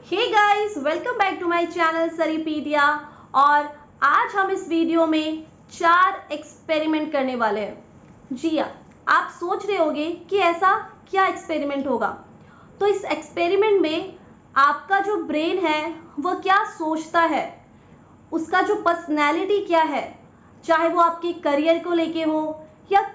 Hey guys, welcome back to my channel Saripedia. और आज हम इस वीडियो में 4 एक्सपेरिमेंट करने वाले हैं। जी हाँ, आप सोच रहे होंगे कि ऐसा क्या एक्सपेरिमेंट होगा। तो इस एक्सपेरिमेंट में आपका जो ब्रेन है वह क्या सोचता है, उसका जो पर्सनैलिटी क्या है, चाहे वो आपके करियर को लेके हो या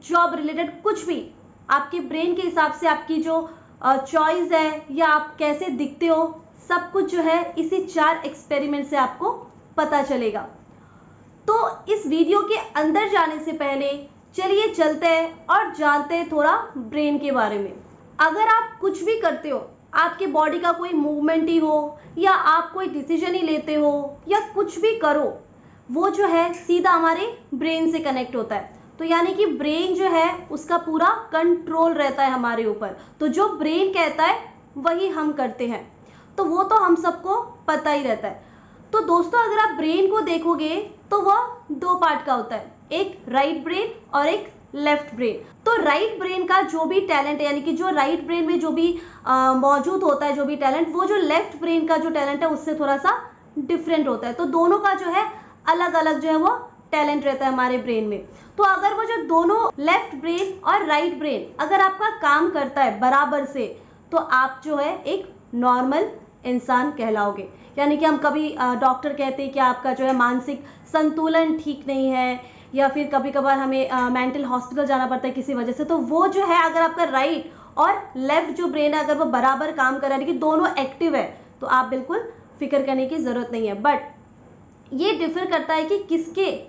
जॉब रिलेटेड कुछ भी, आपके ब्रेन के हिसाब से आपकी जो चॉइस है या आप कैसे दिखते हो, सब कुछ जो है इसी 4 एक्सपेरिमेंट से आपको पता चलेगा। तो इस वीडियो के अंदर जाने से पहले चलिए चलते हैं और जानते हैं थोड़ा ब्रेन के बारे में। अगर आप कुछ भी करते हो, आपके बॉडी का कोई मूवमेंट ही हो या आप कोई डिसीजन ही लेते हो या कुछ भी करो, वो जो है सीधा हमारे ब्रेन से कनेक्ट होता है। तो यानी कि ब्रेन जो है उसका पूरा कंट्रोल रहता है हमारे ऊपर। तो जो ब्रेन कहता है वही हम करते हैं। तो वो तो हम सबको पता ही रहता है। तो दोस्तों, अगर आप ब्रेन को देखोगे तो वह 2 पार्ट का होता है, एक राइट ब्रेन और एक लेफ्ट ब्रेन। तो राइट ब्रेन का जो भी टैलेंट है, यानी कि जो राइट ब्रेन में जो भी मौजूद होता है, जो भी टैलेंट, वो जो लेफ्ट ब्रेन का जो टैलेंट है उससे थोड़ा सा डिफरेंट होता है। तो दोनों का जो है अलग अलग जो है वो टैलेंट रहता है हमारे ब्रेन में। तो अगर वो जो दोनों लेफ्ट ब्रेन और राइट ब्रेन अगर आपका काम करता है बराबर से, तो आप जो है एक नॉर्मल इंसान कहलाओगे। यानी कि हम कभी डॉक्टर कहते हैं कि आपका जो है मानसिक संतुलन ठीक नहीं है, या फिर कभी कभार हमें मेंटल हॉस्पिटल जाना पड़ता है किसी वजह से। तो वो जो है, अगर आपका राइट और लेफ्ट जो ब्रेन है अगर वो बराबर काम कर रहा है कि दोनों एक्टिव है, तो आप बिल्कुल फिक्र करने की जरूरत नहीं है। बट ये डिफर करता है कि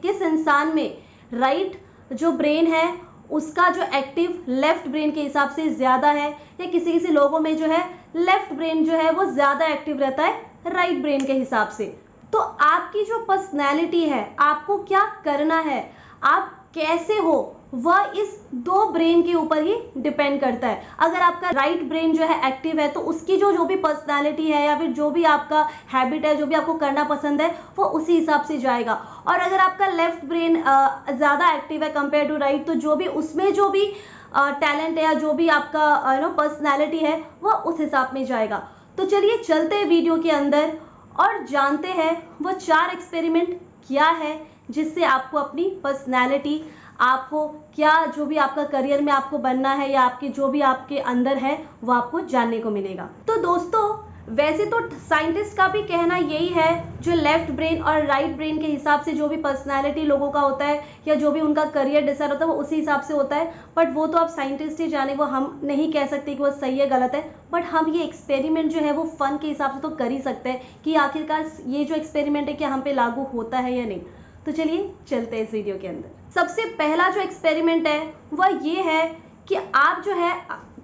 किस इंसान में राइट जो ब्रेन है उसका जो एक्टिव लेफ्ट ब्रेन के हिसाब से ज्यादा है, या किसी किसी लोगों में जो है लेफ्ट ब्रेन जो है वो ज्यादा एक्टिव रहता है राइट ब्रेन के हिसाब से। तो आपकी जो पर्सनैलिटी है, आपको क्या करना है, आप कैसे हो, वह इस 2 ब्रेन के ऊपर ही डिपेंड करता है। अगर आपका राइट ब्रेन जो है एक्टिव है तो उसकी जो भी पर्सनालिटी है या फिर जो भी आपका हैबिट है, जो भी आपको करना पसंद है, वो उसी हिसाब से जाएगा। और अगर आपका लेफ्ट ब्रेन ज़्यादा एक्टिव है कंपेयर टू राइट, तो जो भी उसमें जो भी टैलेंट है या जो भी आपका पर्सनैलिटी है वो उस हिसाब में जाएगा। तो चलिए चलते हैं वीडियो के अंदर और जानते हैं वो 4 एक्सपेरिमेंट क्या है जिससे आपको अपनी पर्सनैलिटी, आपको क्या जो भी आपका करियर में आपको बनना है या आपके जो भी आपके अंदर है वो आपको जानने को मिलेगा। तो दोस्तों, वैसे तो साइंटिस्ट का भी कहना यही है, जो लेफ्ट ब्रेन और राइट ब्रेन के हिसाब से जो भी पर्सनालिटी लोगों का होता है या जो भी उनका करियर डिसाइड होता है वो उसी हिसाब से होता है। बट वो तो आप साइंटिस्ट ही जाने, वो हम नहीं कह सकते कि वो सही है गलत है। बट हम ये एक्सपेरिमेंट जो है वो फन के हिसाब से तो कर ही सकते हैं कि आखिरकार ये जो एक्सपेरिमेंट है क्या हम पे लागू होता है या नहीं। तो चलिए चलते हैं इस वीडियो के अंदर। सबसे पहला जो एक्सपेरिमेंट है वह ये है कि आप जो है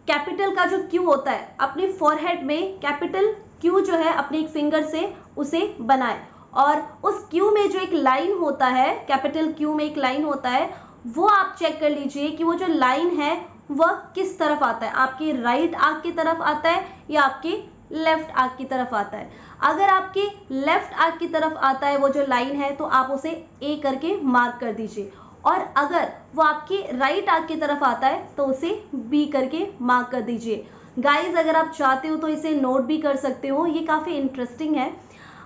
कैपिटल का जो क्यू होता है अपनी फॉरहेड में, कैपिटल क्यू जो है अपने एक फिंगर से उसे बनाए, और उस क्यू में जो एक लाइन होता है, कैपिटल क्यू में एक लाइन होता है, वो आप चेक कर लीजिए कि वो जो लाइन है वह किस तरफ आता है, आपकी राइट आंख की तरफ आता है या आपकी लेफ्ट आंख की तरफ आता है। अगर आपके लेफ्ट आंख की तरफ आता है वो जो लाइन है, तो आप उसे ए करके मार्क कर दीजिए, और अगर वो आपकी राइट आंख की तरफ आता है तो उसे बी करके मार्क कर दीजिए। गाइज, अगर आप चाहते हो तो इसे नोट भी कर सकते हो, ये काफ़ी इंटरेस्टिंग है।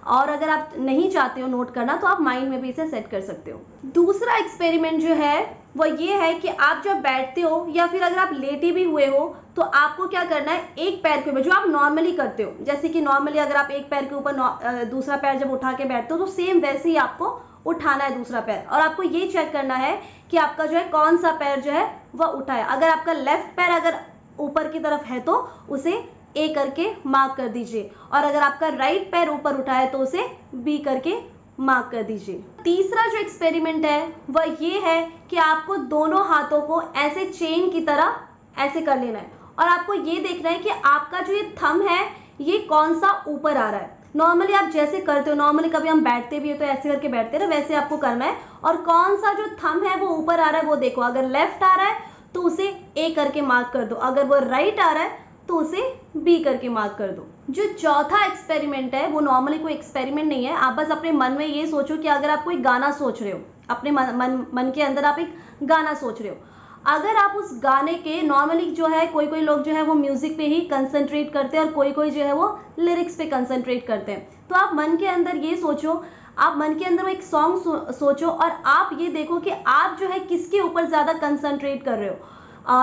और अगर आप नहीं चाहते हो नोट करना तो आप माइंड में भी इसे सेट कर सकते हो। दूसरा एक्सपेरिमेंट जो है वो ये है कि आप जब बैठते हो या फिर अगर आप लेटे भी हुए हो, तो आपको क्या करना है, एक पैर के ऊपर, जो आप नॉर्मली करते हो, जैसे कि नॉर्मली अगर आप एक पैर के ऊपर दूसरा पैर जब उठा के बैठते हो तो सेम वैसे ही आपको उठाना है दूसरा पैर, और आपको ये चेक करना है कि आपका जो है कौन सा पैर जो है वह उठा है। अगर आपका लेफ्ट पैर अगर ऊपर की तरफ है तो उसे ए करके मार्क कर दीजिए, और अगर आपका राइट पैर ऊपर उठा है तो उसे बी करके मार्क कर दीजिए। तीसरा जो एक्सपेरिमेंट है वह ये है कि आपको दोनों हाथों को ऐसे चेन की तरह ऐसे कर लेना है, और आपको ये देखना है कि आपका जो ये थंब है ये कौन सा ऊपर आ रहा है। नॉर्मली आप जैसे करते हो, नॉर्मली कभी हम बैठते भी हो तो ऐसे करके बैठते हैं ना, वैसे आपको करना है, और कौन सा जो थंब है वो ऊपर आ रहा है वो देखो। अगर लेफ्ट आ रहा है तो उसे ए करके मार्क कर दो, अगर वो राइट आ रहा है तो उसे बी करके मार्क कर दो। जो चौथा एक्सपेरिमेंट है वो नॉर्मली कोई एक्सपेरिमेंट नहीं है, आप बस अपने मन में ये सोचो कि अगर आप कोई गाना सोच रहे हो, अपने मन के अंदर आप एक गाना सोच रहे हो, अगर आप उस गाने के नॉर्मली जो है कोई कोई लोग जो है वो म्यूजिक पे ही कंसंट्रेट करते हैं और कोई कोई जो है वो लिरिक्स पे कंसंट्रेट करते हैं। तो आप मन के अंदर ये सोचो, आप मन के अंदर वो एक सॉन्ग सोचो और आप ये देखो कि आप जो है किसके ऊपर ज़्यादा कंसंट्रेट कर रहे हो,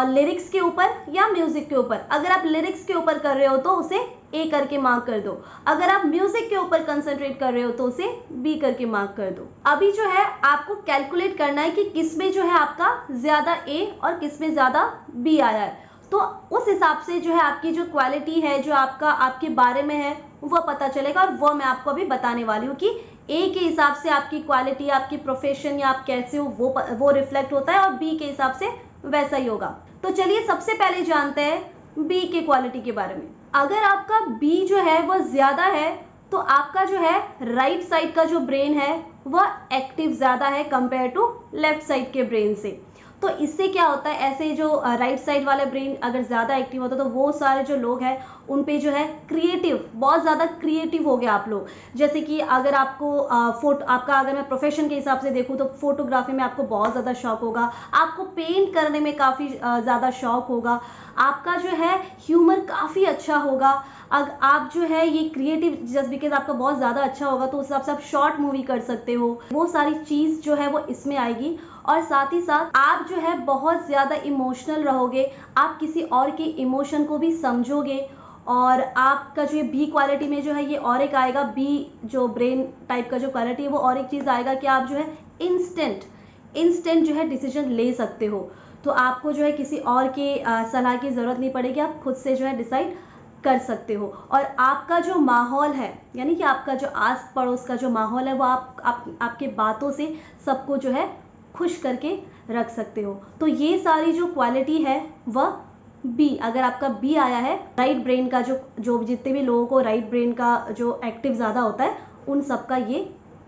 लिरिक्स के ऊपर या म्यूजिक के ऊपर। अगर आप लिरिक्स के ऊपर कर रहे हो तो उसे ए करके मार्क कर दो, अगर आप म्यूजिक के ऊपर कंसंट्रेट कर रहे हो तो उसे बी करके मार्क कर दो। अभी जो है आपको कैलकुलेट करना है कि किस में जो है आपका ज्यादा ए और किस में ज्यादा बी आया है। तो उस हिसाब से जो है आपकी जो क्वालिटी है, जो आपका आपके बारे में है, वो पता चलेगा। और वो मैं आपको अभी बताने वाली हूँ कि ए के हिसाब से आपकी क्वालिटी, आपकी प्रोफेशन या आप कैसे हो वो रिफ्लेक्ट होता है, और बी के हिसाब से वैसा ही होगा। तो चलिए सबसे पहले जानते हैं बी के क्वालिटी के बारे में। अगर आपका बी जो है वह ज्यादा है तो आपका जो है राइट साइड का जो ब्रेन है वह एक्टिव ज्यादा है कंपेयर टू लेफ्ट साइड के ब्रेन से। तो इससे क्या होता है, ऐसे जो राइट साइड वाला ब्रेन अगर ज़्यादा एक्टिव होता है तो वो सारे जो लोग हैं उन पे जो है क्रिएटिव, बहुत ज़्यादा क्रिएटिव हो गए आप लोग। जैसे कि अगर आपको आपका अगर मैं प्रोफेशन के हिसाब से देखूँ तो फोटोग्राफी में आपको बहुत ज़्यादा शौक होगा, आपको पेंट करने में काफ़ी ज़्यादा शौक होगा, आपका जो है ह्यूमर काफ़ी अच्छा होगा। अगर आप जो है ये क्रिएटिव जस्ट बिकॉज आपका बहुत ज़्यादा अच्छा होगा तो उस हिसाब से आप शॉर्ट मूवी कर सकते हो। वो सारी चीज़ जो है वो इसमें आएगी। और साथ ही साथ आप जो है बहुत ज़्यादा इमोशनल रहोगे, आप किसी और के इमोशन को भी समझोगे। और आपका जो बी क्वालिटी में जो है ये और एक आएगा, बी जो ब्रेन टाइप का जो क्वालिटी है वो और एक चीज़ आएगा कि आप जो है इंस्टेंट जो है डिसीजन ले सकते हो। तो आपको जो है किसी और के सलाह की ज़रूरत नहीं पड़ेगी, आप खुद से जो है डिसाइड कर सकते हो। और आपका जो माहौल है, यानी कि आपका जो आस पड़ोस का जो माहौल है वो आपके बातों से सबको जो है खुश करके रख सकते हो। तो ये सारी जो क्वालिटी है वह बी, अगर आपका बी आया है, राइट ब्रेन का जो जितने भी लोगों को राइट ब्रेन का जो एक्टिव ज़्यादा होता है उन सबका ये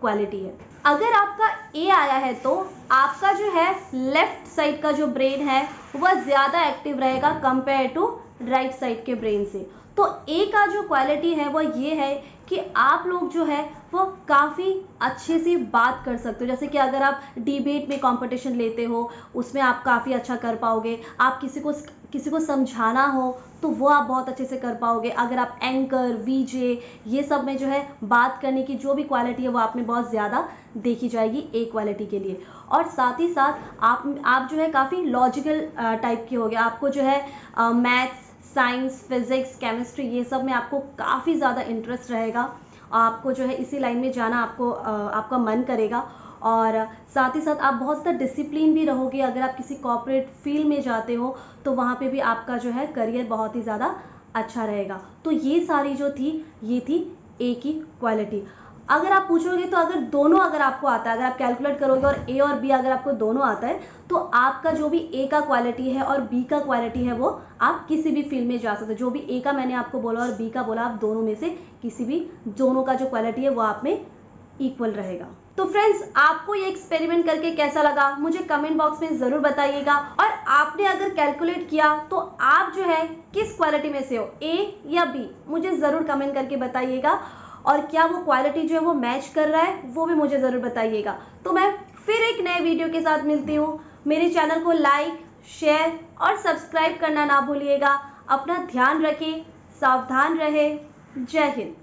क्वालिटी है। अगर आपका ए आया है तो आपका जो है लेफ्ट साइड का जो ब्रेन है वह ज़्यादा एक्टिव रहेगा कंपेयर टू राइट साइड के ब्रेन से। तो ए का जो क्वालिटी है वो ये है कि आप लोग जो है वो काफ़ी अच्छे से बात कर सकते हो। जैसे कि अगर आप डिबेट में कंपटीशन लेते हो उसमें आप काफ़ी अच्छा कर पाओगे, आप किसी को समझाना हो तो वो आप बहुत अच्छे से कर पाओगे। अगर आप एंकर, वीजे, ये सब में जो है बात करने की जो भी क्वालिटी है वो आप में बहुत ज़्यादा देखी जाएगी ए क्वालिटी के लिए। और साथ ही साथ आप जो है काफ़ी लॉजिकल टाइप के होगे, आपको जो है मैथ्स, साइंस, फिजिक्स, केमिस्ट्री ये सब में आपको काफ़ी ज़्यादा इंटरेस्ट रहेगा। आपको जो है इसी लाइन में जाना आपका मन करेगा। और साथ ही साथ आप बहुत ज़्यादा डिसिप्लिन भी रहोगे। अगर आप किसी कॉर्पोरेट फील्ड में जाते हो तो वहाँ पे भी आपका जो है करियर बहुत ही ज़्यादा अच्छा रहेगा। तो ये सारी जो थी ये थी ए की क्वालिटी। अगर आप पूछोगे तो अगर आपको आता है, अगर आप कैलकुलेट करोगे और ए और बी अगर आपको दोनों आता है तो आपका जो भी ए का क्वालिटी है और बी का क्वालिटी है वो आप किसी भी फील्ड में जा सकते हो। जो भी ए का मैंने आपको बोला और बी का बोला, आप दोनों में से किसी भी, दोनों का जो क्वालिटी है वो आप में इक्वल रहेगा। तो फ्रेंड्स, आपको ये एक्सपेरिमेंट करके कैसा लगा मुझे कमेंट बॉक्स में ज़रूर बताइएगा। और आपने अगर कैलकुलेट किया तो आप जो है किस क्वालिटी में से हो, ए या बी, मुझे ज़रूर कमेंट करके बताइएगा। और क्या वो क्वालिटी जो है वो मैच कर रहा है वो भी मुझे ज़रूर बताइएगा। तो मैं फिर एक नए वीडियो के साथ मिलती हूँ। मेरे चैनल को लाइक, शेयर और सब्सक्राइब करना ना भूलिएगा। अपना ध्यान रखें, सावधान रहे। जय हिंद।